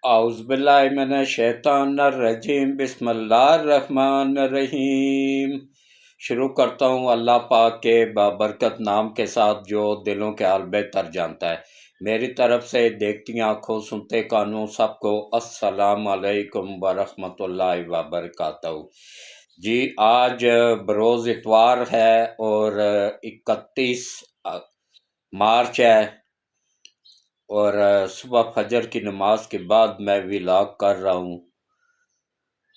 اعوذ باللہ من الشیطان الرجیم بسم اللہ الرحمن الرحیم۔ شروع کرتا ہوں اللہ پاک کے بابرکت نام کے ساتھ جو دلوں کے حال بہتر جانتا ہے۔ میری طرف سے دیکھتی آنکھوں سنتے کانوں سب کو السلام علیکم ورحمۃ اللہ وبرکاتہ۔ جی آج بروز اتوار ہے اور 31 مارچ ہے، اور صبح فجر کی نماز کے بعد میں ولاگ کر رہا ہوں۔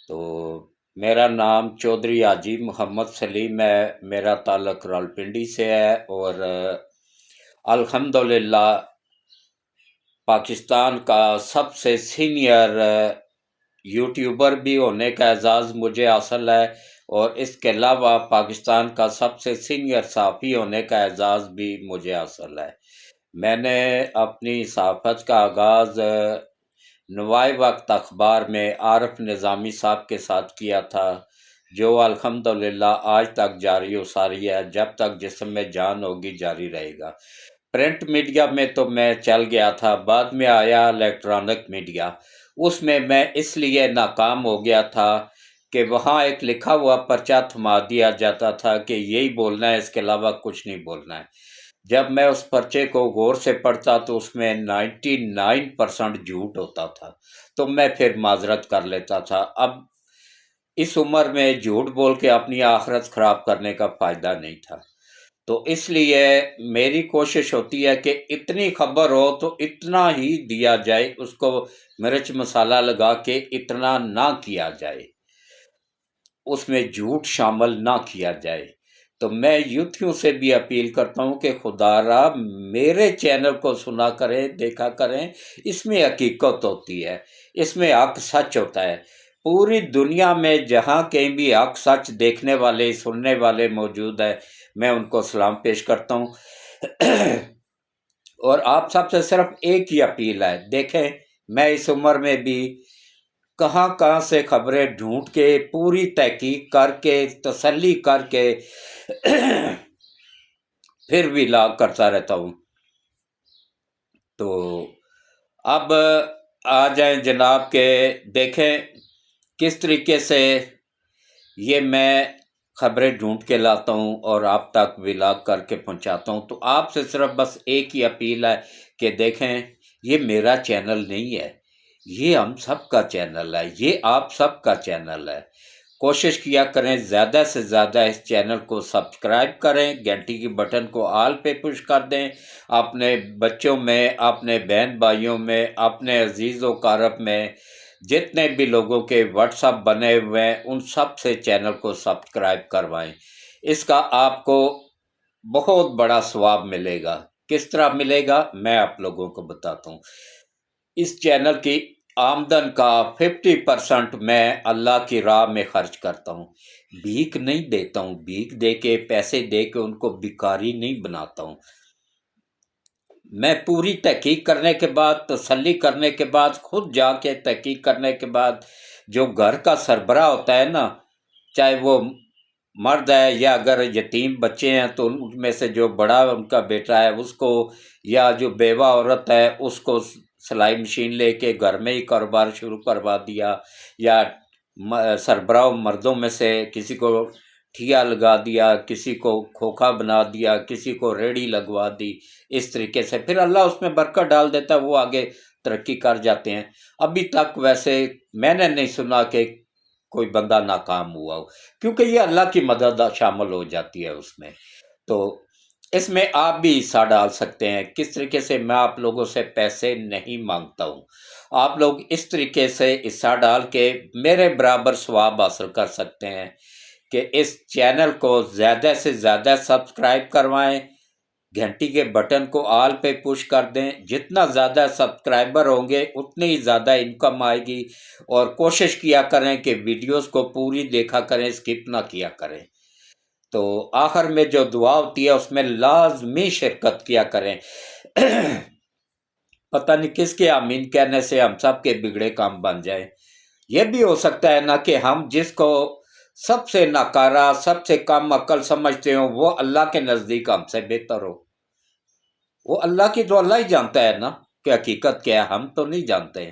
تو میرا نام چودھری حاجی محمد سلیم ہے، میرا تعلق راولپنڈی سے ہے، اور الحمدللہ پاکستان کا سب سے سینئر یوٹیوبر بھی ہونے کا اعزاز مجھے حاصل ہے، اور اس کے علاوہ پاکستان کا سب سے سینئر صحافی ہونے کا اعزاز بھی مجھے حاصل ہے۔ میں نے اپنی صحافت کا آغاز نوائے وقت اخبار میں عارف نظامی صاحب کے ساتھ کیا تھا، جو الحمدللہ آج تک جاری و ساری ہے، جب تک جسم میں جان ہوگی جاری رہے گا۔ پرنٹ میڈیا میں تو میں چل گیا تھا، بعد میں آیا الیکٹرانک میڈیا، اس میں اس لیے ناکام ہو گیا تھا کہ وہاں ایک لکھا ہوا پرچہ تھما دیا جاتا تھا کہ یہی بولنا ہے، اس کے علاوہ کچھ نہیں بولنا ہے۔ جب میں اس پرچے کو غور سے پڑھتا تو اس میں 99% جھوٹ ہوتا تھا، تو میں پھر معذرت کر لیتا تھا۔ اب اس عمر میں جھوٹ بول کے اپنی آخرت خراب کرنے کا فائدہ نہیں تھا، تو اس لیے میری کوشش ہوتی ہے کہ اتنی خبر ہو تو اتنا ہی دیا جائے، اس کو مرچ مسالہ لگا کے اتنا نہ کیا جائے، اس میں جھوٹ شامل نہ کیا جائے۔ تو میں یوتھیوں سے بھی اپیل کرتا ہوں کہ خدا را میرے چینل کو سنا کریں، دیکھا کریں، اس میں حقیقت ہوتی ہے، اس میں حق سچ ہوتا ہے۔ پوری دنیا میں جہاں کہیں بھی حق سچ دیکھنے والے سننے والے موجود ہیں، میں ان کو سلام پیش کرتا ہوں۔ اور آپ سب سے صرف ایک ہی اپیل ہے، دیکھیں میں اس عمر میں بھی کہاں کہاں سے خبریں ڈھونڈ کے پوری تحقیق کر کے تسلی کر کے پھر بھی لاگ کرتا رہتا ہوں۔ تو اب آ جائیں جناب کہ دیکھیں کس طریقے سے یہ میں خبریں ڈھونڈ کے لاتا ہوں اور آپ تک ولاگ کر کے پہنچاتا ہوں۔ تو آپ سے صرف بس ایک ہی اپیل ہے کہ دیکھیں یہ میرا چینل نہیں ہے، یہ ہم سب کا چینل ہے، یہ آپ سب کا چینل ہے۔ کوشش کیا کریں زیادہ سے زیادہ اس چینل کو سبسکرائب کریں، گھنٹی کی بٹن کو آل پہ پش کر دیں، اپنے بچوں میں، اپنے بہن بھائیوں میں، اپنے عزیز و اقارب میں جتنے بھی لوگوں کے واٹس ایپ بنے ہوئے ہیں ان سب سے چینل کو سبسکرائب کروائیں۔ اس کا آپ کو بہت بڑا ثواب ملے گا۔ کس طرح ملے گا میں آپ لوگوں کو بتاتا ہوں۔ اس چینل کی آمدن کا 50% میں اللہ کی راہ میں خرچ کرتا ہوں، بھیک نہیں دیتا ہوں، بھیک دے کے پیسے دے کے ان کو بھکاری نہیں بناتا ہوں۔ میں پوری تحقیق کرنے کے بعد، تسلی کرنے کے بعد، خود جا کے تحقیق کرنے کے بعد، جو گھر کا سربراہ ہوتا ہے نا، چاہے وہ مرد ہے یا اگر یتیم بچے ہیں تو ان میں سے جو بڑا ان کا بیٹا ہے اس کو، یا جو بیوہ عورت ہے اس کو سلائی مشین لے کے گھر میں ہی کاروبار شروع کروا دیا، یا سربراہ مردوں میں سے کسی کو ٹھیا لگا دیا، کسی کو کھوکھا بنا دیا، کسی کو ریڑھی لگوا دی، اس طریقے سے پھر اللہ اس میں برکت ڈال دیتا ہے، وہ آگے ترقی کر جاتے ہیں۔ ابھی تک ویسے میں نے نہیں سنا کہ کوئی بندہ ناکام ہوا ہو، کیونکہ یہ اللہ کی مدد شامل ہو جاتی ہے اس میں۔ تو اس میں آپ بھی حصہ ڈال سکتے ہیں۔ کس طریقے سے میں آپ لوگوں سے پیسے نہیں مانگتا ہوں، آپ لوگ اس طریقے سے حصہ ڈال کے میرے برابر ثواب حاصل کر سکتے ہیں کہ اس چینل کو زیادہ سے زیادہ سبسکرائب کروائیں، گھنٹی کے بٹن کو آل پہ پش کر دیں۔ جتنا زیادہ سبسکرائبر ہوں گے اتنی زیادہ انکم آئے گی، اور کوشش کیا کریں کہ ویڈیوز کو پوری دیکھا کریں، اسکپ نہ کیا کریں۔ تو آخر میں جو دعا ہوتی ہے اس میں لازمی شرکت کیا کریں۔ پتہ نہیں کس کے آمین کہنے سے ہم سب کے بگڑے کام بن جائیں۔ یہ بھی ہو سکتا ہے نا کہ ہم جس کو سب سے ناکارہ، سب سے کم عقل سمجھتے ہوں، وہ اللہ کے نزدیک ہم سے بہتر ہو۔ وہ اللہ کی تو اللہ ہی جانتا ہے نا کہ حقیقت کیا ہے، ہم تو نہیں جانتے ہیں۔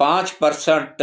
5%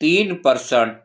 3%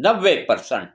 90%।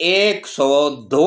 102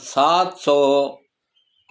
700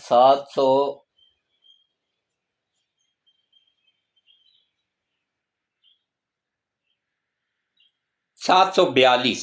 700 742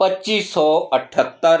2578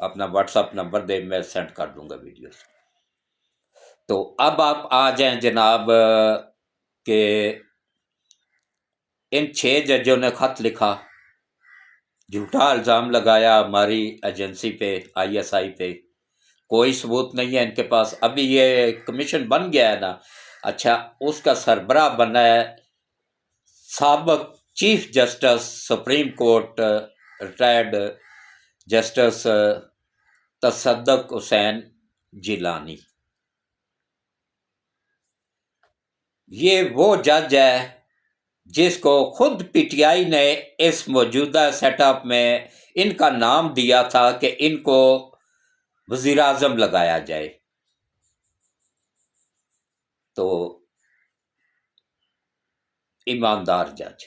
اپنا واٹس ایپ نمبر دے، میں سینڈ کر دوں گا ویڈیوز۔ تو اب آپ آ جائیں جناب کہ ان 6 ججوں نے خط لکھا، جھوٹا الزام لگایا ہماری ایجنسی پہ، ISI پہ، کوئی ثبوت نہیں ہے ان کے پاس۔ ابھی یہ کمیشن بن گیا ہے نا، اچھا اس کا سربراہ بنا ہے سابق chief justice supreme court retired justice Tassaduq Hussain Jilani. یہ وہ جج ہے جس کو خود PTI نے اس موجودہ سیٹ اپ میں ان کا نام دیا تھا کہ ان کو وزیر اعظم لگایا جائے۔ تو ایماندار جج،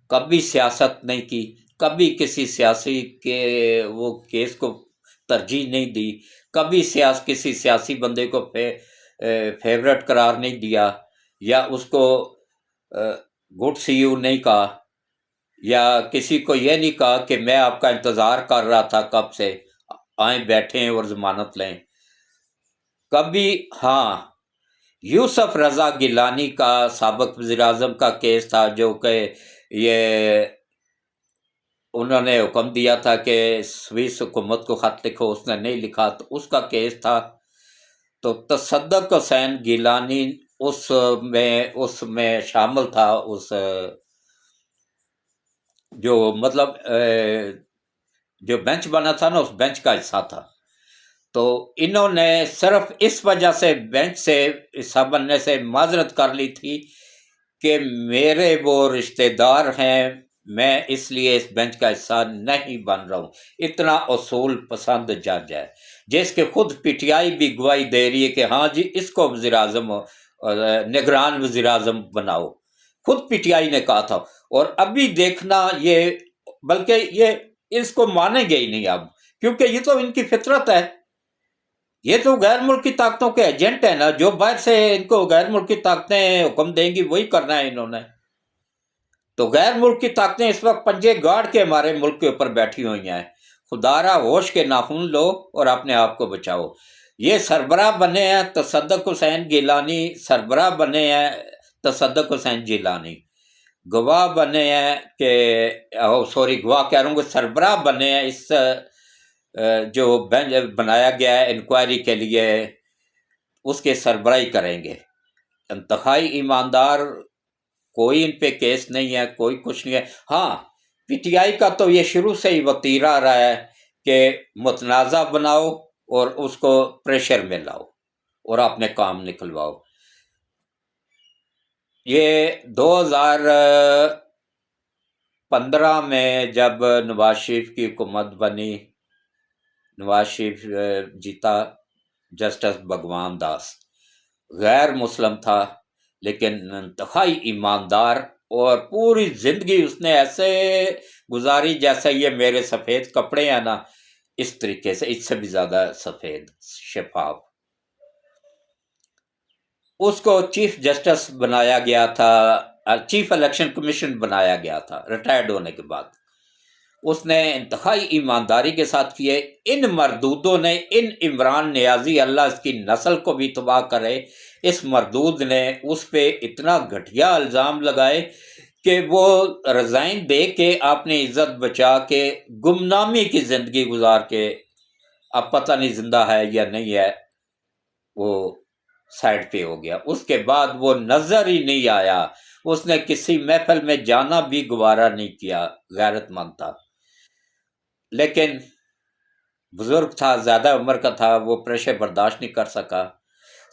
کبھی سیاست نہیں کی، کبھی کسی سیاسی کے وہ کیس کو ترجیح نہیں دی، کبھی کسی سیاسی بندے کو فیورٹ قرار نہیں دیا، یا اس کو گڈ سی یو نہیں کہا، یا کسی کو یہ نہیں کہا کہ میں آپ کا انتظار کر رہا تھا کب سے، آئیں بیٹھیں اور ضمانت لیں۔ کبھی ہاں، یوسف رضا گیلانی کا سابق وزیر اعظم کا کیس تھا، جو کہ یہ انہوں نے حکم دیا تھا کہ سوئس حکومت کو خط لکھو، اس نے نہیں لکھا، تو اس کا کیس تھا۔ تو تصدق حسین گیلانی اس میں شامل تھا، اس جو مطلب جو بینچ بنا تھا نا، اس بینچ کا حصہ تھا۔ تو انہوں نے صرف اس وجہ سے بینچ سے حصہ بننے سے معذرت کر لی تھی کہ میرے وہ رشتہ دار ہیں، میں اس لیے اس بینچ کا حصہ نہیں بن رہا ہوں۔ اتنا اصول پسند جج ہے، جس کے خود PTI بھی گواہی دے رہی ہے کہ ہاں جی اس کو وزیر اعظم، نگران وزیر اعظم بناؤ، خود PTI نے کہا تھا۔ اور ابھی دیکھنا یہ، بلکہ یہ اس کو مانیں گے ہی نہیں اب، کیونکہ یہ تو ان کی فطرت ہے، یہ تو غیر ملکی طاقتوں کے ایجنٹ ہیں نا، جو باہر سے ان کو غیر ملکی طاقتیں حکم دیں گی وہی کرنا ہے انہوں نے۔ تو غیر ملکی طاقتیں اس وقت پنجے گاڑ کے ہمارے ملک کے اوپر بیٹھی ہوئی ہیں۔ خدا را ہوش کے ناخن لو اور اپنے آپ کو بچاؤ۔ یہ سربراہ بنے ہیں تصدق حسین گیلانی، سربراہ بنے ہیں تصدق حسین جیلانی، گواہ بنے ہیں کہ گواہ کہہ رہا ہوں کہ سربراہ بنے ہیں اس جو بینچ بنایا گیا ہے انکوائری کے لیے، اس کے سربراہی کریں گے۔ انتہائی ایماندار، کوئی ان پہ کیس نہیں ہے، کوئی کچھ نہیں ہے۔ ہاں PTI کا تو یہ شروع سے ہی وتیرہ رہا ہے کہ متنازع بناؤ اور اس کو پریشر میں لاؤ اور اپنے کام نکلواؤ۔ یہ 2015 میں جب نواز شریف کی حکومت بنی، نواز شریف جیتا، جسٹس بھگوان داس غیر مسلم تھا لیکن انتہائی ایماندار، اور پوری زندگی اس نے ایسے گزاری جیسے یہ میرے سفید کپڑے ہیں نا، اس طریقے سے، اس سے بھی زیادہ سفید، شفاف۔ اس کو چیف جسٹس بنایا گیا تھا، چیف الیکشن کمیشن بنایا گیا تھا ریٹائرڈ ہونے کے بعد۔ اس نے انتہائی ایمانداری کے ساتھ کیے۔ ان مردودوں نے، ان عمران نیازی، اللہ اس کی نسل کو بھی تباہ کرے، اس مردود نے اس پہ اتنا گھٹیا الزام لگائے کہ وہ ریزائن دے کے اپنی عزت بچا کے گمنامی کی زندگی گزار کے، اب پتہ نہیں زندہ ہے یا نہیں ہے، وہ سائڈ پہ ہو گیا۔ اس کے بعد وہ نظر ہی نہیں آیا، اس نے کسی محفل میں جانا بھی گوارا نہیں کیا، غیرت مند تھا۔ لیکن بزرگ تھا، زیادہ عمر کا تھا، وہ پریشر برداشت نہیں کر سکا۔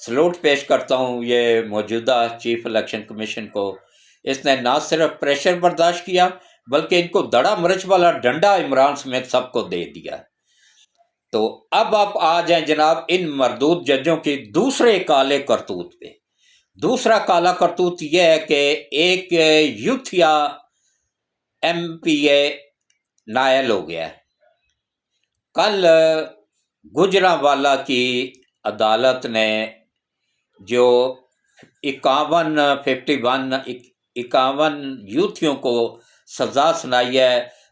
سلوٹ پیش کرتا ہوں یہ موجودہ چیف الیکشن کمیشن کو، اس نے نہ صرف پریشر برداشت کیا بلکہ ان کو دڑا مرچ والا ڈنڈا عمران سمیت سب کو دے دیا۔ تو اب آپ آ جائیں جناب ان مردود ججوں کی دوسرے کالے کرتوت پہ۔ دوسرا کالا کرتوت یہ ہے کہ ایک یوتھیا MPA نائل ہو گیا ہے۔ کل گجرانوالہ کی عدالت نے جو 51 یوتھیوں کو سزا سنائی ہے،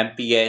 MPA,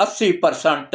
80%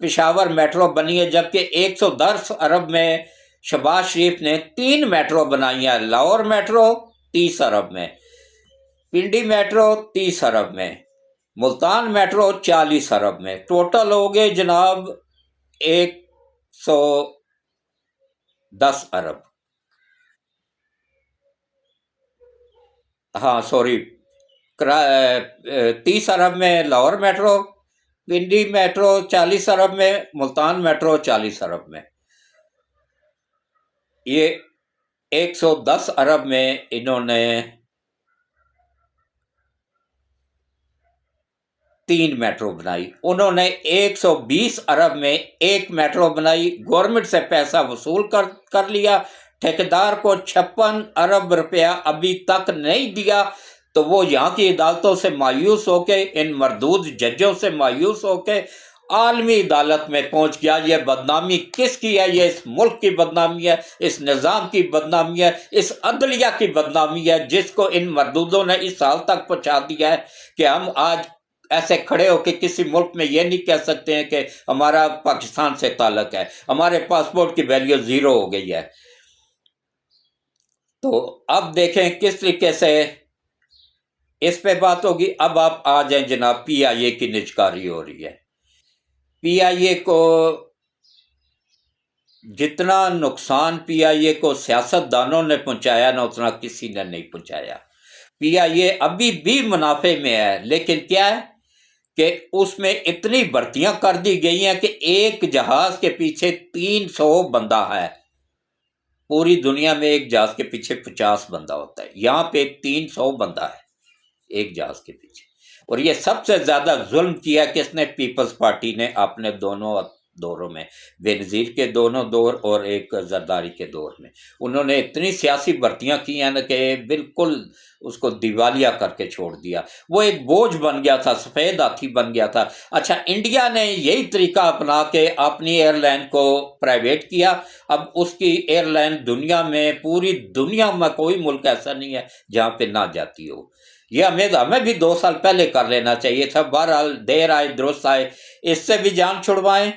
پشاور میٹرو بنی ہے، جبکہ 110 ارب میں شہباز شریف نے 3 میٹرو بنائی ہیں۔ لاہور میٹرو 30 ارب میں، پنڈی میٹرو 30 ارب میں، ملتان میٹرو 40 ارب میں، ٹوٹل ہو گئے جناب 110 ارب۔ ہاں سوری، 30 ارب میں لاہور میٹرو، پنڈی میٹرو 40 ارب میں، ملتان میٹرو 40 ارب میں، یہ 110 ارب میں انہوں نے 3 میٹرو بنائی۔ انہوں نے 120 ارب میں 1 میٹرو بنائی، گورنمنٹ سے پیسہ وصول کر لیا، ٹھیکیدار کو 56 ارب روپیہ ابھی تک نہیں دیا، تو وہ یہاں کی عدالتوں سے مایوس ہو کے، ان مردود ججوں سے مایوس ہو کے عالمی عدالت میں پہنچ گیا۔ یہ بدنامی کس کی ہے؟ یہ اس ملک کی بدنامی ہے، اس نظام کی بدنامی ہے، اس عدلیہ کی بدنامی ہے، جس کو ان مردودوں نے اس حال تک پہنچا دیا ہے کہ ہم آج ایسے کھڑے ہو کہ کسی ملک میں یہ نہیں کہہ سکتے ہیں کہ ہمارا پاکستان سے تعلق ہے، ہمارے پاسپورٹ کی ویلیو 0 ہو گئی ہے۔ تو اب دیکھیں کس طریقے سے اس پہ بات ہوگی۔ اب آپ آ جائیں جناب، پی آئی اے کی نجکاری ہو رہی ہے۔ پی آئی اے کو جتنا نقصان پی آئی اے کو سیاست دانوں نے پہنچایا نا، اتنا کسی نے نہیں پہنچایا۔ پی آئی اے ابھی بھی منافع میں ہے، لیکن کیا ہے کہ اس میں اتنی بھرتیاں کر دی گئی ہیں کہ ایک جہاز کے پیچھے 300 بندہ ہے۔ پوری دنیا میں ایک جہاز کے پیچھے 50 بندہ ہوتا ہے، یہاں پہ 300 بندہ ہے ایک جہاز کے پیچھے۔ اور یہ سب سے زیادہ ظلم کیا کس نے؟ پیپلز پارٹی نے اپنے دونوں دوروں میں، بے نظیر کے دونوں دور اور ایک زرداری کے دور میں، انہوں نے اتنی سیاسی بھرتیاں کی ہیں کہ بالکل اس کو دیوالیہ کر کے چھوڑ دیا۔ وہ ایک بوجھ بن گیا تھا، سفید ہاتھی بن گیا تھا۔ اچھا، انڈیا نے یہی طریقہ اپنا کے اپنی ایئر لائن کو پرائیویٹ کیا۔ اب اس کی ایئر لائن دنیا میں، پوری دنیا میں کوئی ملک ایسا نہیں ہے جہاں پہ نہ جاتی ہو۔ یہ ہمیں بھی 2 سال پہلے کر لینا چاہیے تھا۔ بہرحال دیر آئے درست آئے، اس سے بھی جان چھڑوائیں،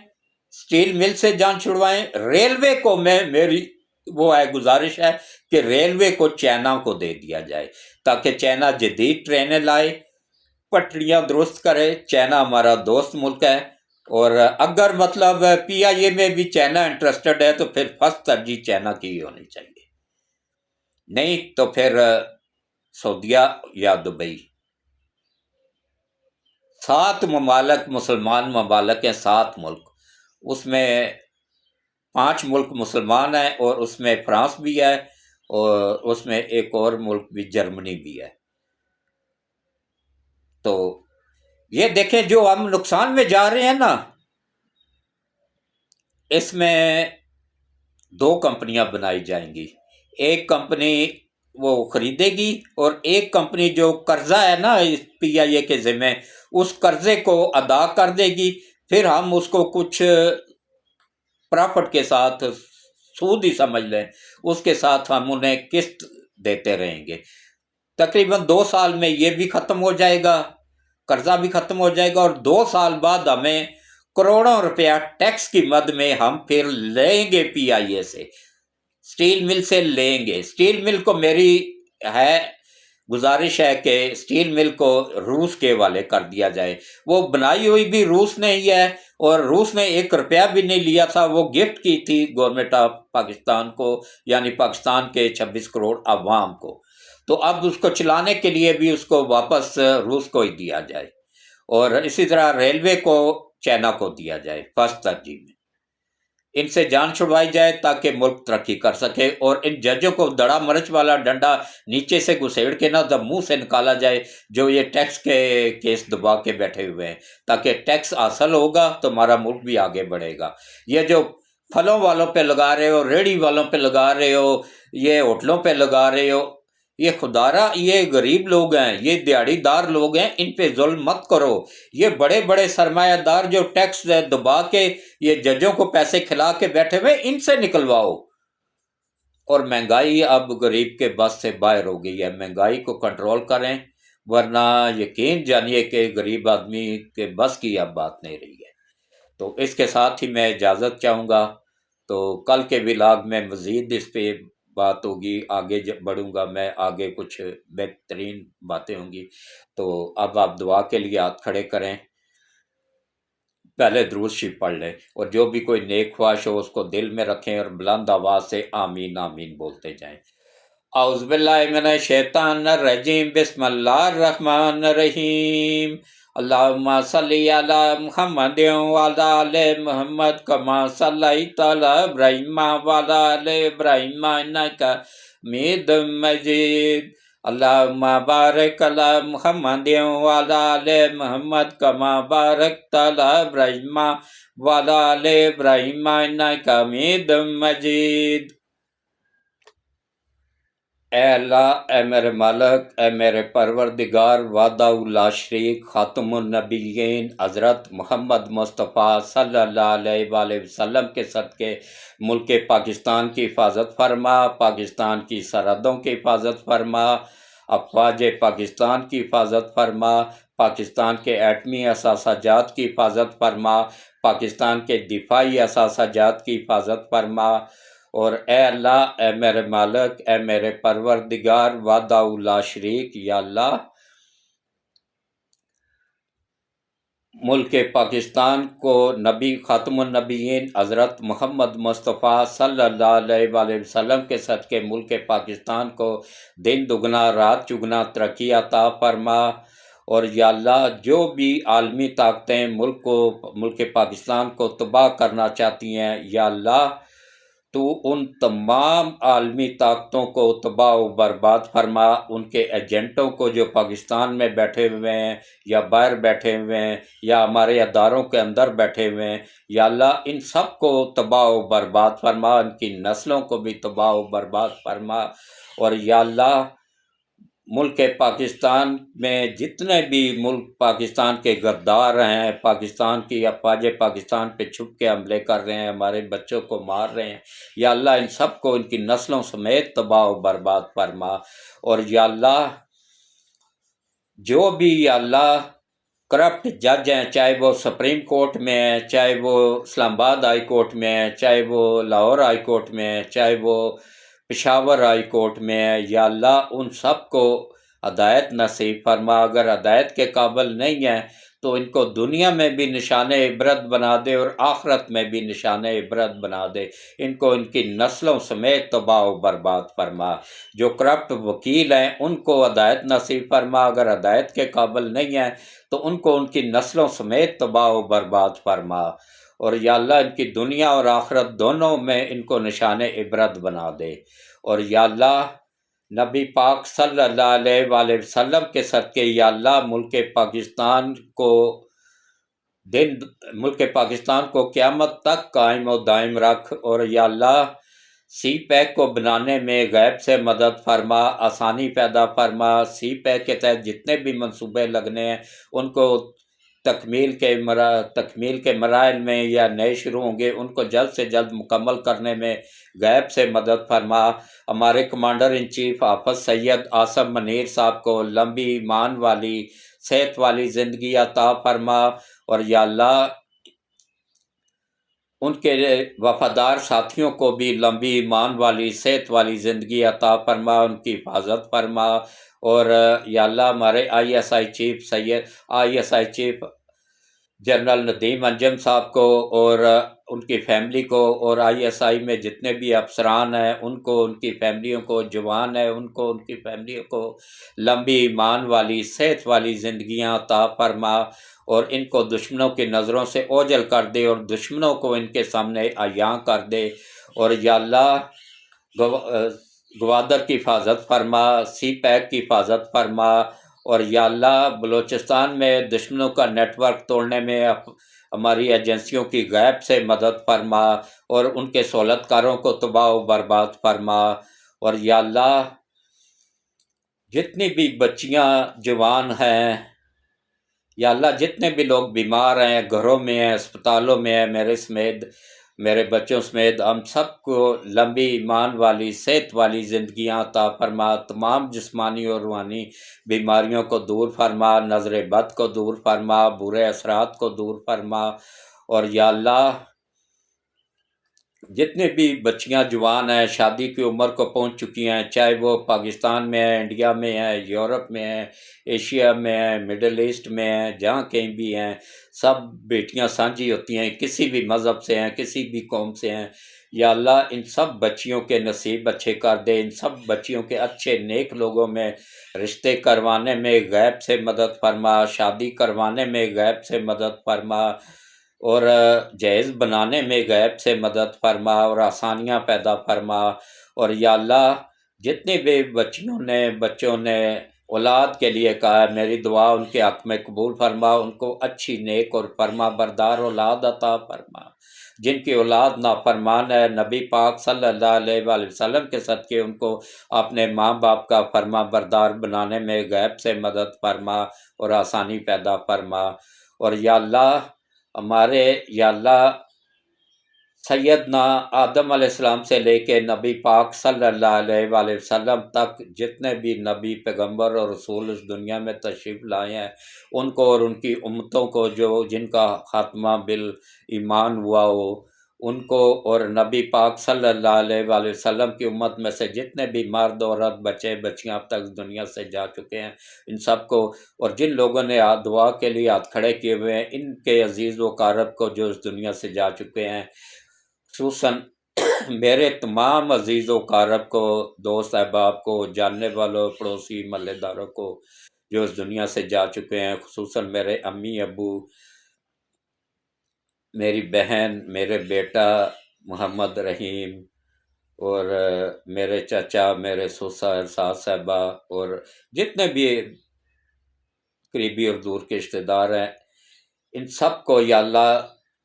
سٹیل مل سے جان چھڑوائیں۔ ریلوے کو میری وہ ہے گزارش ہے کہ ریلوے کو چائنا کو دے دیا جائے، تاکہ چائنا جدید ٹرینیں لائے، پٹریاں درست کرے۔ چائنا ہمارا دوست ملک ہے، اور اگر مطلب پی آئی اے میں بھی چائنا انٹرسٹڈ ہے تو پھر فرسٹ ترجیح چائنا کی ہی ہونی چاہیے، نہیں تو پھر سعودیہ یا دبئی۔ 7 ممالک مسلمان ممالک ہیں، 7 ملک، اس میں 5 ملک مسلمان ہیں، اور اس میں فرانس بھی ہے، اور اس میں ایک اور ملک بھی، جرمنی بھی ہے۔ تو یہ دیکھیں جو ہم نقصان میں جا رہے ہیں نا، اس میں 2 کمپنیاں بنائی جائیں گی۔ ایک کمپنی وہ خریدے گی، اور ایک کمپنی جو قرضہ ہے نا پی آئی اے کے ذمہ، اس قرضے کو ادا کر دے گی، پھر ہم اس کو کچھ پرافٹ کے ساتھ، سود ہی سمجھ لیں، اس کے ساتھ ہم انہیں قسط دیتے رہیں گے۔ تقریباً 2 سال میں یہ بھی ختم ہو جائے گا، قرضہ بھی ختم ہو جائے گا، اور 2 سال بعد ہمیں کروڑوں روپیہ ٹیکس کی مد میں ہم پھر لیں گے پی آئی اے سے، سٹیل مل سے لیں گے۔ سٹیل مل کو میری ہے گزارش ہے کہ سٹیل مل کو روس کے حوالے کر دیا جائے۔ وہ بنائی ہوئی بھی روس نے ہی ہے، اور روس نے 1 روپیہ بھی نہیں لیا تھا، وہ گفٹ کی تھی گورنمنٹ آف پاکستان کو، یعنی پاکستان کے 26 کروڑ عوام کو۔ تو اب اس کو چلانے کے لیے بھی اس کو واپس روس کو ہی دیا جائے، اور اسی طرح ریلوے کو چائنا کو دیا جائے فرسٹ ترجیح میں۔ ان سے جان چھڑوائی جائے تاکہ ملک ترقی کر سکے، اور ان ججوں کو دڑا مرچ والا ڈنڈا نیچے سے گھسیڑ کے نہ منہ سے نکالا جائے، جو یہ ٹیکس کے کیس دبا کے بیٹھے ہوئے ہیں، تاکہ ٹیکس حاصل ہوگا تو ہمارا ملک بھی آگے بڑھے گا۔ یہ جو پھلوں والوں پہ لگا رہے ہو، ریڑھی والوں پہ لگا رہے ہو، یہ ہوٹلوں پہ لگا رہے ہو، یہ خدارہ یہ غریب لوگ ہیں، یہ دیہڑی دار لوگ ہیں، ان پہ ظلم مت کرو۔ یہ بڑے بڑے سرمایہ دار جو ٹیکس دبا کے یہ ججوں کو پیسے کھلا کے بیٹھے ہوئے، ان سے نکلواؤ۔ اور مہنگائی اب غریب کے بس سے باہر ہو گئی ہے، مہنگائی کو کنٹرول کریں، ورنہ یقین جانیے کہ غریب آدمی کے بس کی اب بات نہیں رہی ہے۔ تو اس کے ساتھ ہی میں اجازت چاہوں گا، تو کل کے ولاگ میں مزید اس پہ بات ہوگی، آگے بڑھوں گا میں، آگے کچھ بہترین باتیں ہوں گی۔ تو اب آپ دعا کے لیے ہاتھ کھڑے کریں، پہلے درود شریف پڑھ لیں، اور جو بھی کوئی نیک خواہش ہو اس کو دل میں رکھیں اور بلند آواز سے آمین آمین بولتے جائیں۔ اعوذ باللہ من الشیطان الرجیم، بسم اللہ الرحمن الرحیم، اللہم صلی علی محمد وعلی آل محمد کما صلیت علی ابراہیم وعلی آل ابراہیم انک حمید مجید، اللہم بارک علی محمد وعلی آل محمد کما بارکت علی ابراہیم وعلی آل ابراہیم انک حمید مجید۔ اے اللہ، اے میرے مالک، اے میرے پروردگار، وحدہ لا شریک، خاتم النبیین حضرت محمد مصطفیٰ صلی اللہ علیہ وآلہ وسلم کے صدقے ملک پاکستان کی حفاظت فرما، پاکستان کی سرحدوں کی حفاظت فرما، افواج پاکستان کی حفاظت فرما، پاکستان کے ایٹمی اثاثہ جات کی حفاظت فرما، پاکستان کے دفاعی اثاثہ جات کی حفاظت فرما، اور اے اللہ، اے میرے مالک، اے میرے پروردگار وحدہ لا شریک، یا اللہ ملک پاکستان کو نبی خاتم النبیین حضرت محمد مصطفیٰ صلی اللہ علیہ وآلہ وسلم کے صدقے ملک پاکستان کو دن دگنا رات چگنا ترقی عطا فرما، اور یا اللہ جو بھی عالمی طاقتیں ملک پاکستان کو تباہ کرنا چاہتی ہیں، یا اللہ تو ان تمام عالمی طاقتوں کو تباہ و برباد فرما، ان کے ایجنٹوں کو جو پاکستان میں بیٹھے ہوئے ہیں یا باہر بیٹھے ہوئے ہیں یا ہمارے اداروں کے اندر بیٹھے ہوئے ہیں، یا اللہ ان سب کو تباہ و برباد فرما، ان کی نسلوں کو بھی تباہ و برباد فرما، اور یا اللہ ملک پاکستان میں جتنے بھی ملک پاکستان کے غدار ہیں، پاکستان کی افواج پاکستان پہ چھپ کے حملے کر رہے ہیں، ہمارے بچوں کو مار رہے ہیں، یا اللہ ان سب کو ان کی نسلوں سمیت تباہ و برباد فرما، اور یا اللہ جو بھی یا اللہ کرپٹ جج ہیں، چاہے وہ سپریم کورٹ میں ہیں، چاہے وہ اسلام آباد ہائی کورٹ میں ہیں، چاہے وہ لاہور ہائی کورٹ میں ہیں، چاہے وہ پشاور ہائی کورٹ میں ہے، یا اللہ ان سب کو ہدایت نصیب فرما، اگر ہدایت کے قابل نہیں ہیں تو ان کو دنیا میں بھی نشان عبرت بنا دے اور آخرت میں بھی نشان عبرت بنا دے، ان کو ان کی نسلوں سمیت تباہ و برباد فرما، جو کرپٹ وکیل ہیں ان کو ہدایت نصیب فرما، اگر ہدایت کے قابل نہیں ہیں تو ان کو ان کی نسلوں سمیت تباہ و برباد فرما، اور یا اللہ ان کی دنیا اور آخرت دونوں میں ان کو نشان عبرت بنا دے، اور یا اللہ نبی پاک صلی اللہ علیہ وآلہ وسلم کے صدقے یا اللہ ملک پاکستان کو قیامت تک قائم و دائم رکھ، اور یا اللہ سی پیک کو بنانے میں غیب سے مدد فرما، آسانی پیدا فرما، سی پیک کے تحت جتنے بھی منصوبے لگنے ہیں ان کو تکمیل کے مراحل میں یا نئے شروع ہوں گے ان کو جلد سے جلد مکمل کرنے میں غیب سے مدد فرما، ہمارے کمانڈر ان چیف حافظ سید آصم منیر صاحب کو لمبی ایمان والی صحت والی زندگی عطا فرما، اور یا اللہ ان کے وفادار ساتھیوں کو بھی لمبی ایمان والی صحت والی زندگی عطا فرما، ان کی حفاظت فرما، اور یا اللہ ہمارے I S I chief general Nadeem Anjum صاحب کو اور ان کی فیملی کو، اور آئی ایس آئی میں جتنے بھی افسران ہیں ان کو، ان کی فیملیوں کو، جوان ہیں ان کو، ان کی فیملیوں کو لمبی ایمان والی صحت والی زندگیاں عطا فرما، اور ان کو دشمنوں کی نظروں سے اوجھل کر دے اور دشمنوں کو ان کے سامنے عیاں کر دے، اور یا اللہ گوادر کی حفاظت فرما، سی پیک کی حفاظت فرما، اور یا اللہ بلوچستان میں دشمنوں کا نیٹ ورک توڑنے میں ہماری ایجنسیوں کی غیب سے مدد فرما، اور ان کے سہولت کاروں کو تباہ و برباد فرما، اور یا اللہ جتنی بھی بچیاں جوان ہیں، یا اللہ جتنے بھی لوگ بیمار ہیں، گھروں میں ہیں، اسپتالوں میں ہیں، میرے بچوں سمیت ہم سب کو لمبی ایمان والی صحت والی زندگیاں عطا فرما، تمام جسمانی اور روحانی بیماریوں کو دور فرما، نظر بد کو دور فرما، برے اثرات کو دور فرما، اور یا اللہ جتنے بھی بچیاں جوان ہیں، شادی کی عمر کو پہنچ چکی ہیں، چاہے وہ پاکستان میں ہیں، انڈیا میں ہیں، یورپ میں ہیں، ایشیا میں ہیں، مڈل ایسٹ میں ہیں، جہاں کہیں بھی ہیں، سب بیٹیاں سانجھی ہوتی ہیں، کسی بھی مذہب سے ہیں، کسی بھی قوم سے ہیں۔ یا اللہ ان سب بچیوں کے نصیب اچھے کر دے، ان سب بچیوں کے اچھے نیک لوگوں میں رشتے کروانے میں غیب سے مدد فرما، شادی کروانے میں غیب سے مدد فرما، اور جہیز بنانے میں غیب سے مدد فرما اور آسانیاں پیدا فرما۔ اور یا اللہ جتنے بھی بچوں نے اولاد کے لیے کہا ہے، میری دعا ان کے حق میں قبول فرما، ان کو اچھی نیک اور فرما بردار اولاد عطا فرما۔ جن کی اولاد نافرمان ہے، نبی پاک صلی اللہ علیہ وآلہ وسلم کے صدقے ان کو اپنے ماں باپ کا فرما بردار بنانے میں غیب سے مدد فرما اور آسانی پیدا فرما۔ اور یا اللہ یا اللہ سیدنا آدم علیہ السلام سے لے کے نبی پاک صلی اللہ علیہ وآلہ وسلم تک جتنے بھی نبی پیغمبر اور رسول اس دنیا میں تشریف لائے ہیں، ان کو اور ان کی امتوں کو جن کا خاتمہ بالایمان ہوا ہو، ان کو، اور نبی پاک صلی اللہ علیہ وآلہ وسلم کی امت میں سے جتنے بھی مرد عورت بچے بچیاں اب تک دنیا سے جا چکے ہیں، ان سب کو، اور جن لوگوں نے دعا کے لیے ہاتھ کھڑے کیے ہوئے ہیں، ان کے عزیز و اقارب کو جو اس دنیا سے جا چکے ہیں، خصوصاً میرے تمام عزیز و اقارب کو، دوست احباب کو، جاننے والوں، پڑوسی محلے داروں کو جو اس دنیا سے جا چکے ہیں، خصوصاً میرے امی ابو، میری بہن، میرے بیٹا محمد رحیم، اور میرے چچا، میرے سسر، ساس صاحبہ، اور جتنے بھی قریبی اور دور کے رشتے دار ہیں، ان سب کو یا اللہ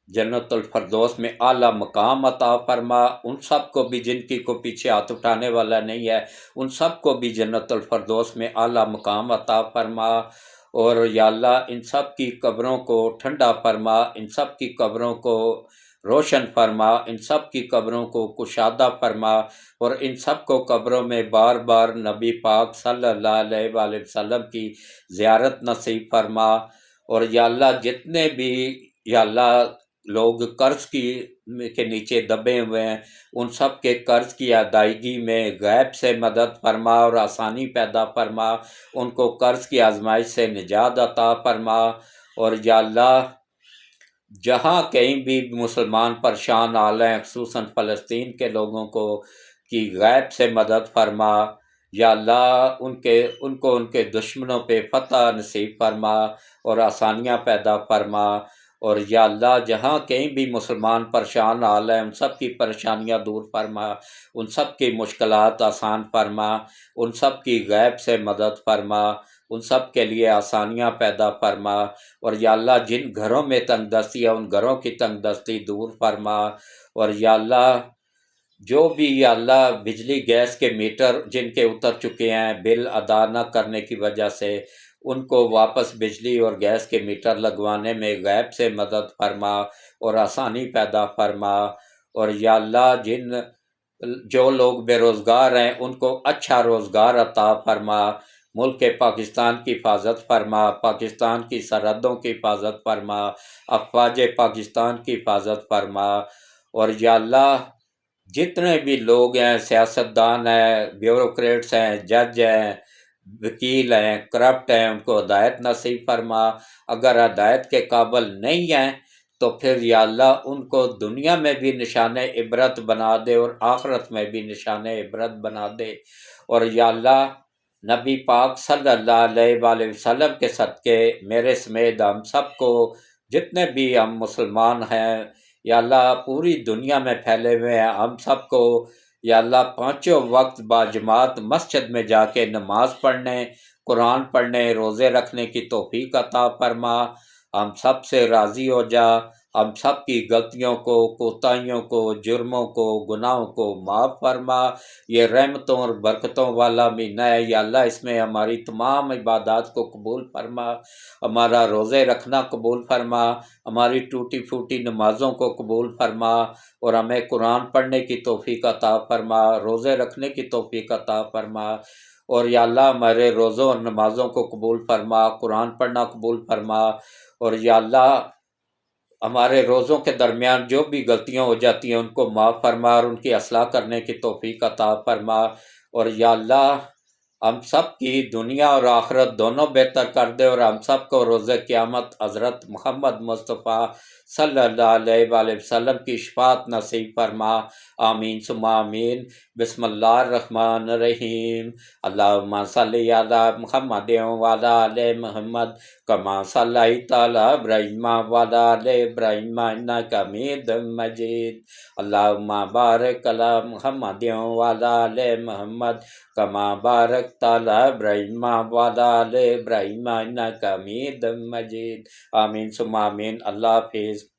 جنت الفردوس میں اعلیٰ مقام عطا فرما۔ ان سب کو بھی، جن کی کو پیچھے ہاتھ اٹھانے والا نہیں ہے، ان سب کو بھی جنت الفردوس میں اعلیٰ مقام عطا فرما۔ اور یا اللہ ان سب کی قبروں کو ٹھنڈا فرما، ان سب کی قبروں کو روشن فرما، ان سب کی قبروں کو کشادہ فرما، اور ان سب کو قبروں میں بار بار نبی پاک صلی اللہ علیہ وآلہ وسلم کی زیارت نصیب فرما۔ اور یا اللہ جتنے بھی یا اللہ لوگ قرض کے نیچے دبے ہوئے ہیں، ان سب کے قرض کی ادائیگی میں غیب سے مدد فرما اور آسانی پیدا فرما، ان کو قرض کی آزمائش سے نجات عطا فرما۔ اور یا اللہ جہاں کہیں بھی مسلمان پریشان حال ہیں، خصوصاً فلسطین کے لوگوں کو کی غیب سے مدد فرما۔ یا اللہ ان کو ان کے دشمنوں پہ فتح نصیب فرما اور آسانیاں پیدا فرما۔ اور یا اللہ جہاں کہیں بھی مسلمان پریشان حال ہیں، ان سب کی پریشانیاں دور فرما، ان سب کی مشکلات آسان فرما، ان سب کی غیب سے مدد فرما، ان سب کے لیے آسانیاں پیدا فرما۔ اور یا اللہ جن گھروں میں تنگ دستی ہے، ان گھروں کی تنگ دستی دور فرما۔ اور یا اللہ جو بھی یا اللہ بجلی گیس کے میٹر جن کے اتر چکے ہیں بل ادا نہ کرنے کی وجہ سے، ان کو واپس بجلی اور گیس کے میٹر لگوانے میں غیب سے مدد فرما اور آسانی پیدا فرما۔ اور یا اللہ جو لوگ بے روزگار ہیں، ان کو اچھا روزگار عطا فرما، ملک پاکستان کی حفاظت فرما، پاکستان کی سرحدوں کی حفاظت فرما، افواج پاکستان کی حفاظت فرما۔ اور یا اللہ جتنے بھی لوگ ہیں، سیاستدان ہیں، بیوروکریٹس ہیں، جج ہیں، وکیل ہیں، کرپٹ ہیں، ان کو ہدایت نصیب فرما۔ اگر ہدایت کے قابل نہیں ہیں تو پھر یا اللہ ان کو دنیا میں بھی نشان عبرت بنا دے اور آخرت میں بھی نشان عبرت بنا دے۔ اور یا اللہ نبی پاک صلی اللہ علیہ وآلہ وسلم کے صدقے میرے سمیت ہم سب کو، جتنے بھی ہم مسلمان ہیں یا اللہ پوری دنیا میں پھیلے ہوئے ہیں، ہم سب کو یا اللہ پانچوں وقت باجماعت مسجد میں جا کے نماز پڑھنے، قرآن پڑھنے، روزے رکھنے کی توفیق عطا فرما۔ ہم سب سے راضی ہو جا، ہم سب کی غلطیوں کو، کوتاہیوں کو، جرموں کو، گناہوں کو معاف فرما۔ یہ رحمتوں اور برکتوں والا مہینہ ہے یا اللہ، اس میں ہماری تمام عبادات کو قبول فرما، ہمارا روزے رکھنا قبول فرما، ہماری ٹوٹی پھوٹی نمازوں کو قبول فرما، اور ہمیں قرآن پڑھنے کی توفیق عطا فرما، روزے رکھنے کی توفیق عطا فرما۔ اور یا اللہ ہمارے روزوں اور نمازوں کو قبول فرما، قرآن پڑھنا قبول فرما۔ اور یا اللہ ہمارے روزوں کے درمیان جو بھی غلطیاں ہو جاتی ہیں ان کو معاف فرما اور ان کی اصلاح کرنے کی توفیق عطا فرما، اور یا اللہ ہم سب کی دنیا اور آخرت دونوں بہتر کر دے، اور ہم سب کو روز قیامت حضرت محمد مصطفیٰ صلی اللہ علیہ وآلہ وسلم کی شفاعت نصیب فرما، آمین ثم آمین۔ بسم اللہ الرحمن الرحیم، اللہم صلی علی محمد وعلی آل محمد کما صلیت علی ابراہیم وعلی آل ابراہیم انک حمید مجید، اللہم بارک علی محمد وعلی آل محمد کما بارکت علی ابراہیم وعلی آل ابراہیم انک حمید مجید، آمین ثم آمین۔ اللہ حافظ۔